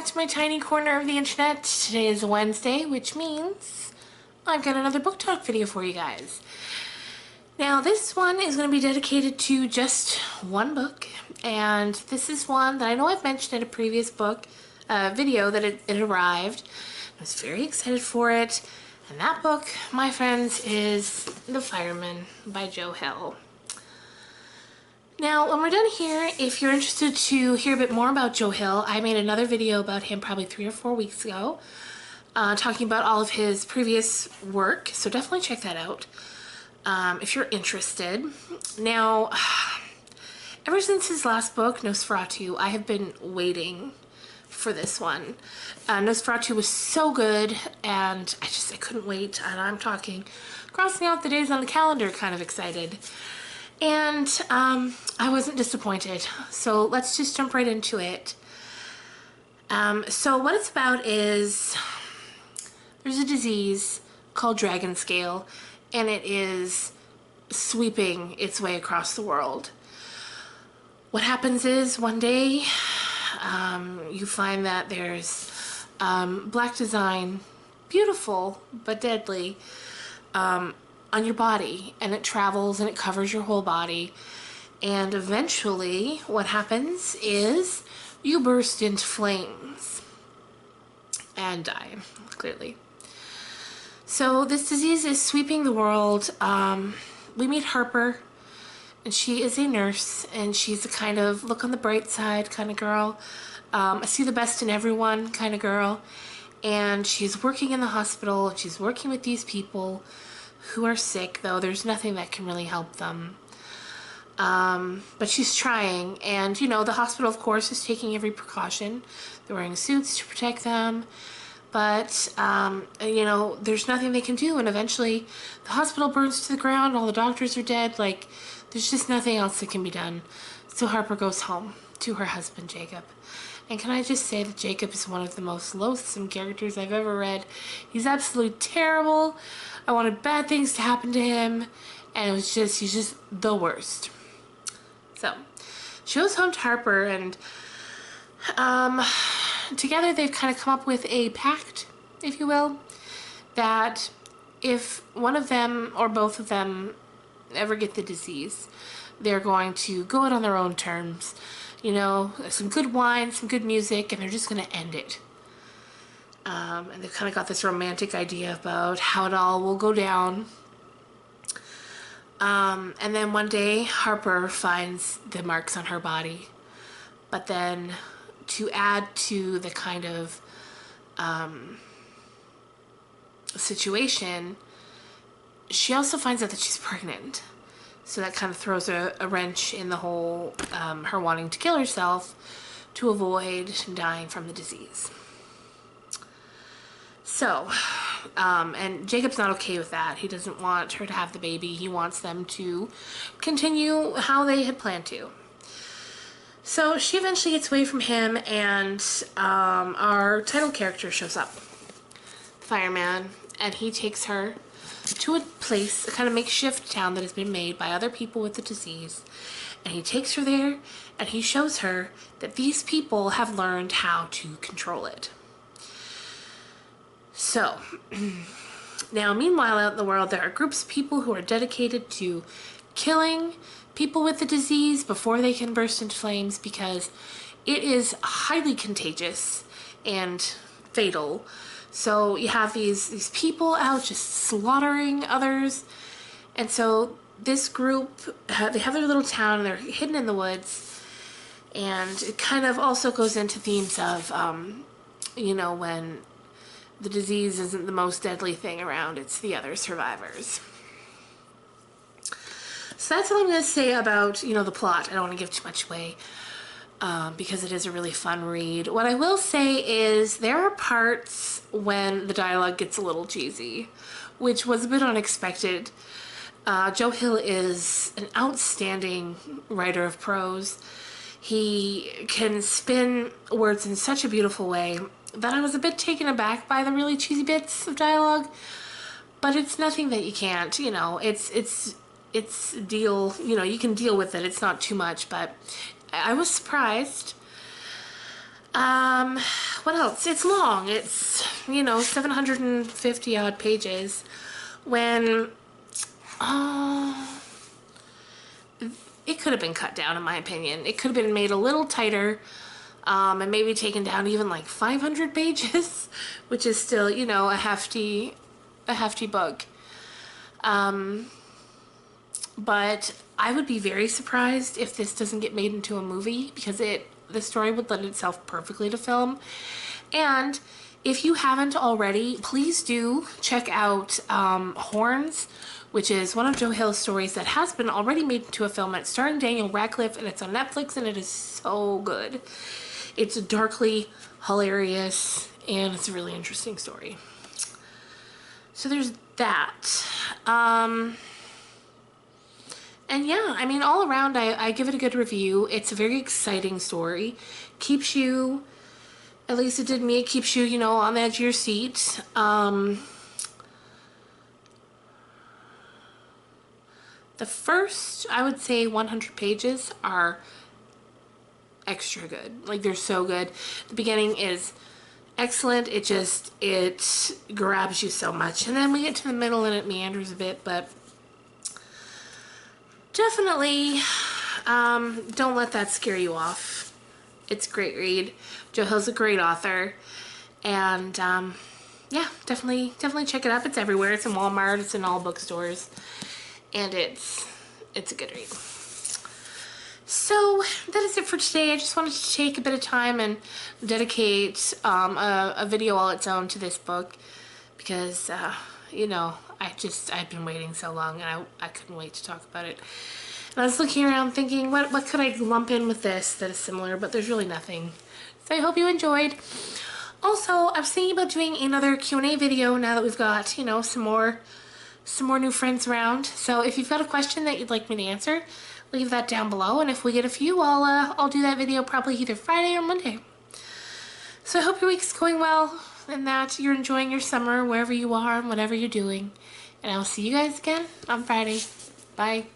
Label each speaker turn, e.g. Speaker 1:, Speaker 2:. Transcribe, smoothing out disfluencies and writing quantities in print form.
Speaker 1: back to my tiny corner of the internet. Today is Wednesday, which means I've got another book talk video for you guys. Now this one is going to be dedicated to just one book, and this is one that I know I've mentioned in a previous book video that it arrived. I was very excited for it, and that book, my friends, is The Fireman by Joe Hill. Now, when we're done here, if you're interested to hear a bit more about Joe Hill, I made another video about him probably 3 or 4 weeks ago, talking about all of his previous work, so definitely check that out if you're interested. Now, ever since his last book, Nosferatu, I have been waiting for this one. Nosferatu was so good, and I couldn't wait, and I'm talking crossing out the days on the calendar kind of excited. And I wasn't disappointed, so let's just jump right into it. So what it's about is there's a disease called dragon scale, and it is sweeping its way across the world. What happens is one day you find that there's black design, beautiful but deadly, on your body, and it travels and it covers your whole body, and eventually what happens is you burst into flames and die, clearly. So this disease is sweeping the world. We meet Harper, and she is a nurse, and she's a kind of look on the bright side kind of girl, I see the best in everyone kind of girl, and she's working in the hospital, and she's working with these people who are sick, though there's nothing that can really help them. But she's trying, and you know, the hospital of course is taking every precaution. They're wearing suits to protect them, but you know, there's nothing they can do, and eventually the hospital burns to the ground, all the doctors are dead, like there's just nothing else that can be done. So Harper goes home to her husband Jacob. And can I just say that Jacob is one of the most loathsome characters I've ever read. He's absolutely terrible. I wanted bad things to happen to him, and he's just the worst. So, she goes home to Harper, and together they've kind of come up with a pact, if you will, that if one of them or both of them ever get the disease, they're going to go out on their own terms. You know, some good wine, some good music, and they're just going to end it. And they've kind of got this romantic idea about how it all will go down. And then one day, Harper finds the marks on her body. But then, to add to the kind of situation, she also finds out that she's pregnant. So that kind of throws a wrench in the whole, her wanting to kill herself to avoid dying from the disease. So, and Jacob's not okay with that. He doesn't want her to have the baby. He wants them to continue how they had planned to. So she eventually gets away from him, and our title character shows up, Fireman, and he takes her to a place, a kind of makeshift town that has been made by other people with the disease, and he takes her there, and he shows her that these people have learned how to control it. So, now meanwhile out in the world there are groups of people who are dedicated to killing people with the disease before they can burst into flames, because it is highly contagious and fatal. So you have these people out just slaughtering others, and so this group, they have their little town, and they're hidden in the woods, and it kind of also goes into themes of, you know, when the disease isn't the most deadly thing around, it's the other survivors. So that's all I'm going to say about, you know, the plot. I don't want to give too much away, because it is a really fun read. What I will say is there are parts when the dialogue gets a little cheesy, which was a bit unexpected. Joe Hill is an outstanding writer of prose. He can spin words in such a beautiful way that I was a bit taken aback by the really cheesy bits of dialogue, but it's nothing that you can't, you know, it's you know, you can deal with it. It's not too much, but I was surprised. Um, what else? It's long. It's, you know, 750 odd pages. When, it could have been cut down, in my opinion. It could have been made a little tighter, and maybe taken down even like 500 pages, which is still, you know, a hefty book. But I would be very surprised if this doesn't get made into a movie, because the story would lend itself perfectly to film. And if you haven't already, please do check out Horns, which is one of Joe Hill's stories that has been already made into a film. It's starring Daniel Radcliffe, and it's on Netflix, and it is so good. It's darkly hilarious, and it's a really interesting story. So there's that. And yeah, I mean, all around, I give it a good review. It's a very exciting story. Keeps you, at least it did me, it keeps you, you know, on the edge of your seat. The first, I would say, 100 pages are extra good. Like, they're so good. The beginning is excellent. It grabs you so much. And then we get to the middle and it meanders a bit, but definitely don't let that scare you off. It's a great read. Joe Hill's a great author. And yeah, definitely check it out. It's everywhere. It's in Walmart. It's in all bookstores. And it's a good read. So that is it for today. I just wanted to take a bit of time and dedicate a video all its own to this book, because you know, I've been waiting so long, and I couldn't wait to talk about it. And I was looking around thinking, what could I lump in with this that is similar, but there's really nothing. So I hope you enjoyed. Also, I was thinking about doing another Q&A video now that we've got, you know, some more new friends around. So if you've got a question that you'd like me to answer, leave that down below, and if we get a few, I'll do that video probably either Friday or Monday. So I hope your week's going well, and that you're enjoying your summer wherever you are and whatever you're doing. And I'll see you guys again on Friday. Bye.